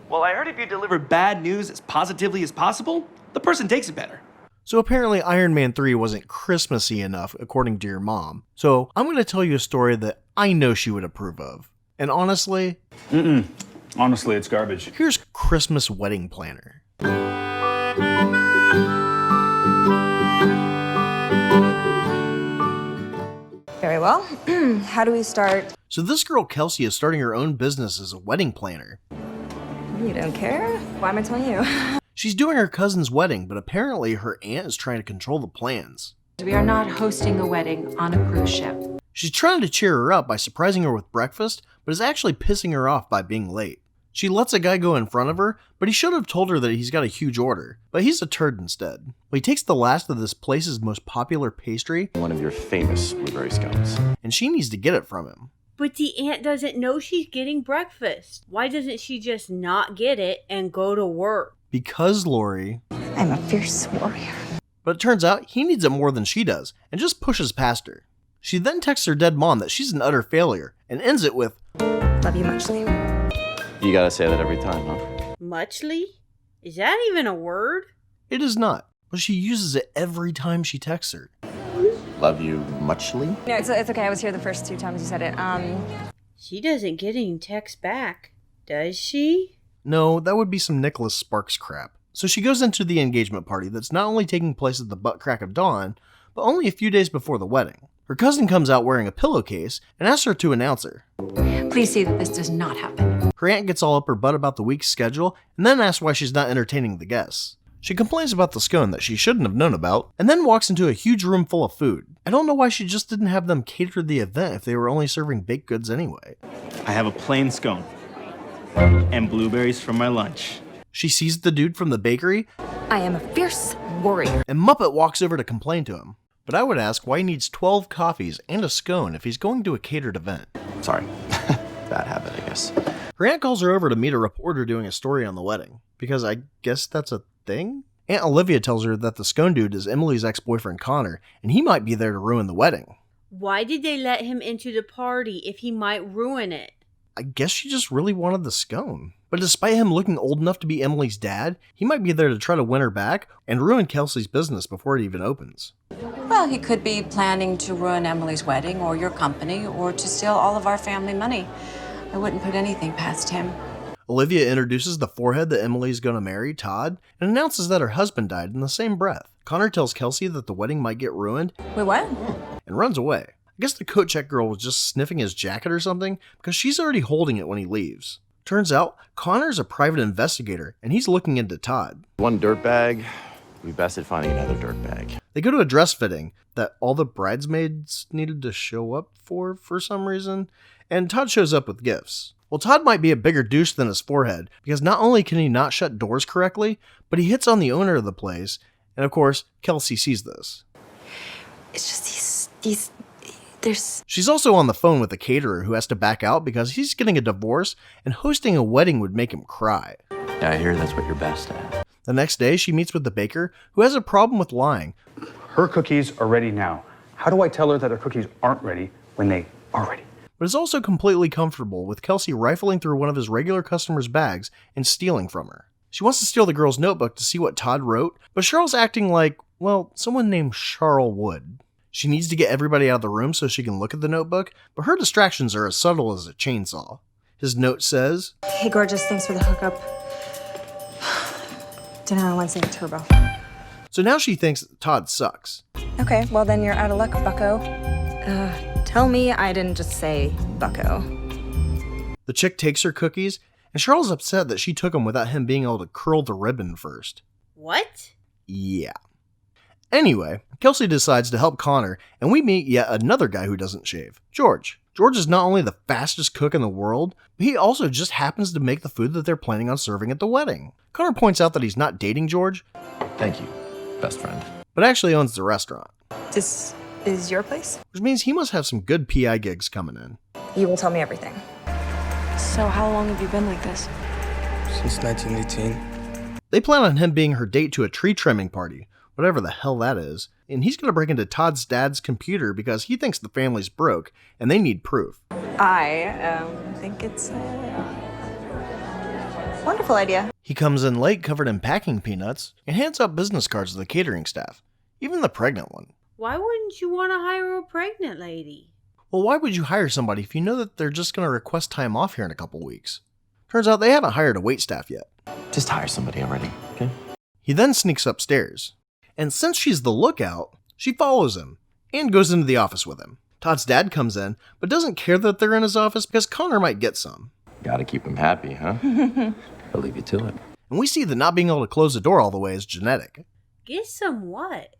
Well, I heard if you deliver bad news as positively as possible, the person takes it better. So apparently Iron Man 3 wasn't Christmassy enough, according to your mom. So I'm going to tell you a story that I know she would approve of. And honestly... Honestly, it's garbage. Here's Christmas Wedding Planner. Very well. How do we start? So this girl Kelsey is starting her own business as a wedding planner. You don't care? Why am I telling you? She's doing her cousin's wedding, but apparently her aunt is trying to control the plans. We are not hosting a wedding on a cruise ship. She's trying to cheer her up by surprising her with breakfast, but is actually pissing her off by being late. She lets a guy go in front of her, but he should have told her that he's got a huge order, but he's a turd instead. Well, he takes the last of this place's most popular pastry, one of your famous blueberry scones, and she needs to get it from him. But the aunt doesn't know she's getting breakfast. Why doesn't she just not get it and go to work? Because, Lori... I'm a fierce warrior. But it turns out he needs it more than she does, and just pushes past her. She then texts her dead mom that she's an utter failure, and ends it with, "Love you muchly." You gotta say that every time, huh? Muchly? Is that even a word? It is not, but she uses it every time she texts her. Love you muchly? No, it's okay. I was here the first 2 times you said it. She doesn't get any texts back, does she? No, that would be some Nicholas Sparks crap. So she goes into the engagement party that's not only taking place at the butt crack of dawn, but only a few days before the wedding. Her cousin comes out wearing a pillowcase and asks her to announce her. Please see that this does not happen. Her aunt gets all up her butt about the week's schedule and then asks why she's not entertaining the guests. She complains about the scone that she shouldn't have known about, and then walks into a huge room full of food. I don't know why she just didn't have them cater the event if they were only serving baked goods anyway. I have a plain scone and blueberries for my lunch. She sees the dude from the bakery. I am a fierce warrior. And Muppet walks over to complain to him. But I would ask why he needs 12 coffees and a scone if he's going to a catered event. Sorry. Bad habit, I guess. Her aunt calls her over to meet a reporter doing a story on the wedding, because I guess that's a thing? Aunt Olivia tells her that the scone dude is Emily's ex-boyfriend Connor, and he might be there to ruin the wedding. Why did they let him into the party if he might ruin it? I guess she just really wanted the scone. But despite him looking old enough to be Emily's dad, he might be there to try to win her back and ruin Kelsey's business before it even opens. Well, he could be planning to ruin Emily's wedding or your company or to steal all of our family money. I wouldn't put anything past him. Olivia introduces the forehead that Emily's gonna marry, Todd, and announces that her husband died in the same breath. Connor tells Kelsey that the wedding might get ruined. Wait, what? And runs away. I guess the coat check girl was just sniffing his jacket or something, because she's already holding it when he leaves. Turns out, Connor's a private investigator, and he's looking into Todd. One dirtbag, we best at finding another dirtbag. They go to a dress fitting that all the bridesmaids needed to show up for some reason, and Todd shows up with gifts. Well, Todd might be a bigger douche than his forehead, because not only can he not shut doors correctly, but he hits on the owner of the place, and of course, Kelsey sees this. It's just there's... She's also on the phone with the caterer who has to back out because he's getting a divorce, and hosting a wedding would make him cry. Yeah, I hear that's what you're best at. The next day, she meets with the baker, who has a problem with lying. Her cookies are ready now. How do I tell her that her cookies aren't ready when they are ready? But is also completely comfortable with Kelsey rifling through one of his regular customers' bags and stealing from her. She wants to steal the girl's notebook to see what Todd wrote, but Charles acting like, well, someone named Charles would. She needs to get everybody out of the room so she can look at the notebook, but her distractions are as subtle as a chainsaw. His note says, "Hey, gorgeous, thanks for the hookup. Dinner on Wednesday at Turbo." So now she thinks that Todd sucks. Okay, well then you're out of luck, bucko. Tell me I didn't just say bucko. The chick takes her cookies, and Charles is upset that she took them without him being able to curl the ribbon first. What? Yeah. Anyway, Kelsey decides to help Connor, and we meet yet another guy who doesn't shave, George. George is not only the fastest cook in the world, but he also just happens to make the food that they're planning on serving at the wedding. Connor points out that he's not dating George. Thank you, best friend. But actually owns the restaurant. This is your place? Which means he must have some good PI gigs coming in. You will tell me everything. So how long have you been like this? Since 1918. They plan on him being her date to a tree trimming party, whatever the hell that is, and he's going to break into Todd's dad's computer because he thinks the family's broke, and they need proof. I think it's... Wonderful idea. He comes in late covered in packing peanuts and hands out business cards to the catering staff, even the pregnant one. Why wouldn't you want to hire a pregnant lady? Well, why would you hire somebody if you know that they're just going to request time off here in a couple weeks? Turns out they haven't hired a waitstaff yet. Just hire somebody already, okay? He then sneaks upstairs, and since she's the lookout, she follows him and goes into the office with him. Todd's dad comes in, but doesn't care that they're in his office because Connor might get some. Gotta keep him happy, huh? I'll leave you to it. And we see that not being able to close the door all the way is genetic. Get some what?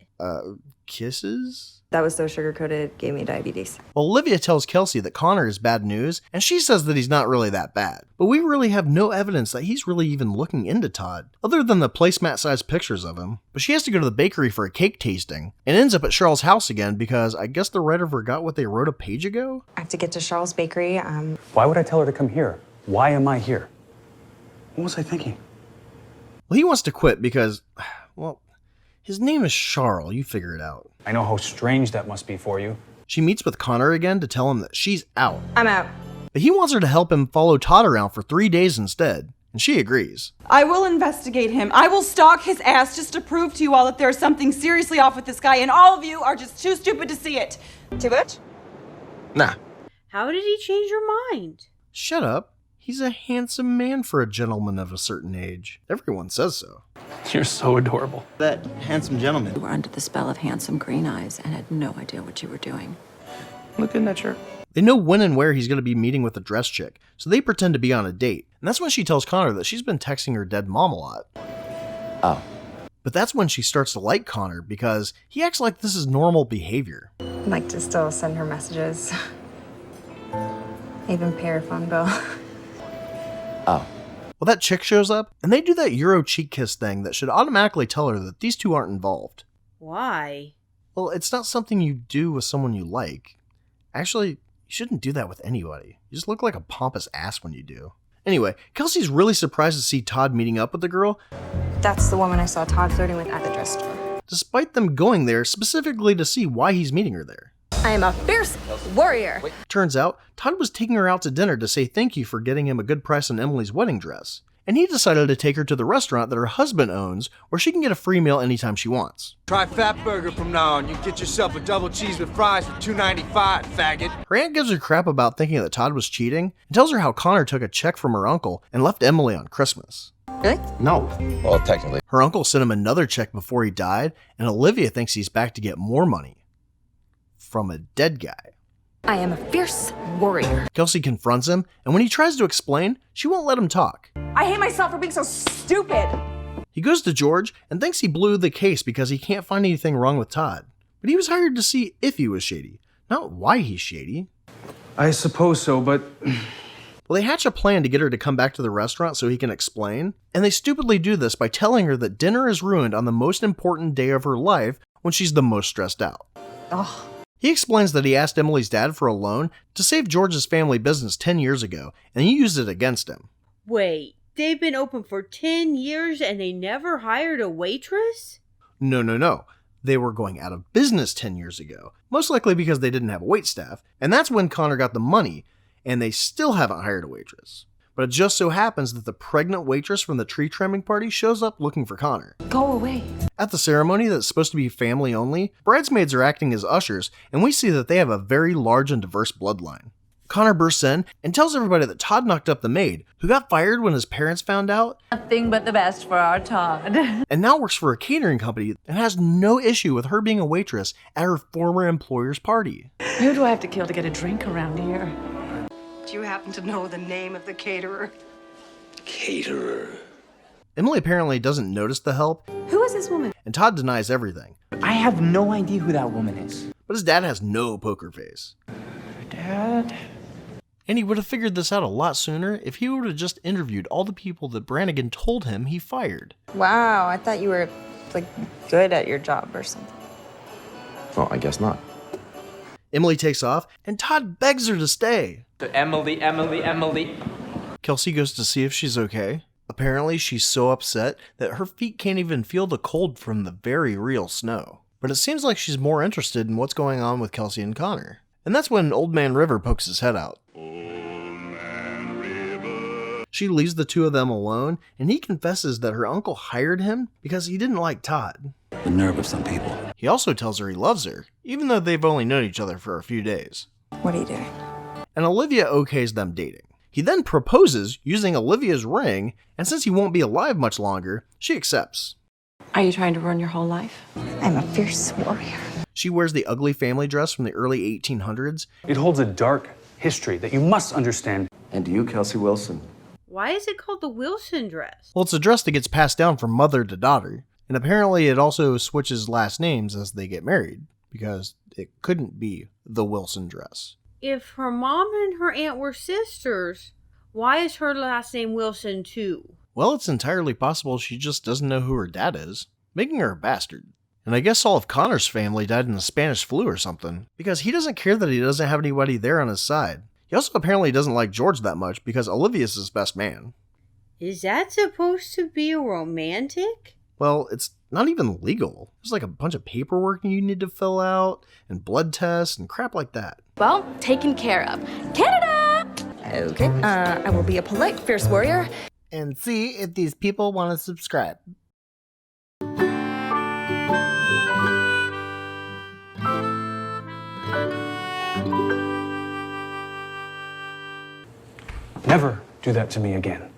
Kisses? That was so sugar-coated, gave me diabetes. Well, Olivia tells Kelsey that Connor is bad news, and she says that he's not really that bad. But we really have no evidence that he's really even looking into Todd, other than the placemat-sized pictures of him. But she has to go to the bakery for a cake tasting, and ends up at Charles' house again because I guess the writer forgot what they wrote a page ago? I have to get to Charles' bakery. Why would I tell her to come here? Why am I here? What was I thinking? Well, he wants to quit because, well, his name is Charles, you figure it out. I know how strange that must be for you. She meets with Connor again to tell him that she's out. I'm out. But he wants her to help him follow Todd around for 3 days instead, and she agrees. I will investigate him. I will stalk his ass just to prove to you all that there's something seriously off with this guy, and all of you are just too stupid to see it. Too much? Nah. How did he change your mind? Shut up. He's a handsome man for a gentleman of a certain age. Everyone says so. You're so adorable. That handsome gentleman. You were under the spell of handsome green eyes and had no idea what you were doing. Look in that shirt. They know when and where he's going to be meeting with the dress chick, so they pretend to be on a date. And that's when she tells Connor that she's been texting her dead mom a lot. Oh. But that's when she starts to like Connor because he acts like this is normal behavior. I'd like to still send her messages. Even pay her phone bill. Oh. Well, that chick shows up, and they do that Euro cheek kiss thing that should automatically tell her that these two aren't involved. Why? Well, it's not something you do with someone you like. Actually, you shouldn't do that with anybody. You just look like a pompous ass when you do. Anyway, Kelsey's really surprised to see Todd meeting up with the girl. That's the woman I saw Todd flirting with at the dress store. Despite them going there specifically to see why he's meeting her there. I am a fierce warrior. Turns out, Todd was taking her out to dinner to say thank you for getting him a good price on Emily's wedding dress. And he decided to take her to the restaurant that her husband owns, where she can get a free meal anytime she wants. Try Fat Burger from now on. You can get yourself a double cheese with fries for $2.95, faggot. Her aunt gives her crap about thinking that Todd was cheating, and tells her how Connor took a check from her uncle and left Emily on Christmas. Really? No. Well, technically. Her uncle sent him another check before he died, and Olivia thinks he's back to get more money. From a dead guy. I am a fierce warrior. Kelsey confronts him, and when he tries to explain, she won't let him talk. I hate myself for being so stupid. He goes to George and thinks he blew the case because he can't find anything wrong with Todd. But he was hired to see if he was shady, not why he's shady. I suppose so, but... Well, they hatch a plan to get her to come back to the restaurant so he can explain, and they stupidly do this by telling her that dinner is ruined on the most important day of her life when she's the most stressed out. Ugh. He explains that he asked Emily's dad for a loan to save George's family business 10 years ago, and he used it against him. Wait, they've been open for 10 years and they never hired a waitress? No. They were going out of business 10 years ago, most likely because they didn't have a waitstaff, and that's when Connor got the money, and they still haven't hired a waitress. But it just so happens that the pregnant waitress from the tree trimming party shows up looking for Connor. Go away. At the ceremony that's supposed to be family only, bridesmaids are acting as ushers, and we see that they have a very large and diverse bloodline. Connor bursts in and tells everybody that Todd knocked up the maid, who got fired when his parents found out, Nothing but the best for our Todd. and now works for a catering company and has no issue with her being a waitress at her former employer's party. Who do I have to kill to get a drink around here? Do you happen to know the name of the caterer? Caterer. Emily apparently doesn't notice the help, Who is this woman? and Todd denies everything. I have no idea who that woman is. But his dad has no poker face. Dad? And he would have figured this out a lot sooner if he would have just interviewed all the people that Branigann told him he fired. Wow, I thought you were, good at your job or something. Well, I guess not. Emily takes off, and Todd begs her to stay. Emily. Kelsey goes to see if she's okay. Apparently, she's so upset that her feet can't even feel the cold from the very real snow. But it seems like she's more interested in what's going on with Kelsey and Connor. And that's when Old Man River pokes his head out. She leaves the two of them alone, and he confesses that her uncle hired him because he didn't like Todd. The nerve of some people. He also tells her he loves her, even though they've only known each other for a few days. What are you doing? And Olivia okays them dating. He then proposes using Olivia's ring, and since he won't be alive much longer, she accepts. Are you trying to ruin your whole life? I'm a fierce warrior. She wears the ugly family dress from the early 1800s. It holds a dark history that you must understand. And to you, Kelsey Wilson. Why is it called the Wilson dress? Well, it's a dress that gets passed down from mother to daughter, and apparently it also switches last names as they get married, because it couldn't be the Wilson dress. If her mom and her aunt were sisters, why is her last name Wilson too? Well, it's entirely possible she just doesn't know who her dad is, making her a bastard. And I guess all of Connor's family died in the Spanish flu or something, because he doesn't care that he doesn't have anybody there on his side. He also apparently doesn't like George that much because Olivia's his best man. Is that supposed to be romantic? Well, it's not even legal. There's like a bunch of paperwork you need to fill out, and blood tests, and crap like that. Well, taken care of. Canada! Okay, I will be a polite fierce warrior. And see if these people want to subscribe. Never do that to me again.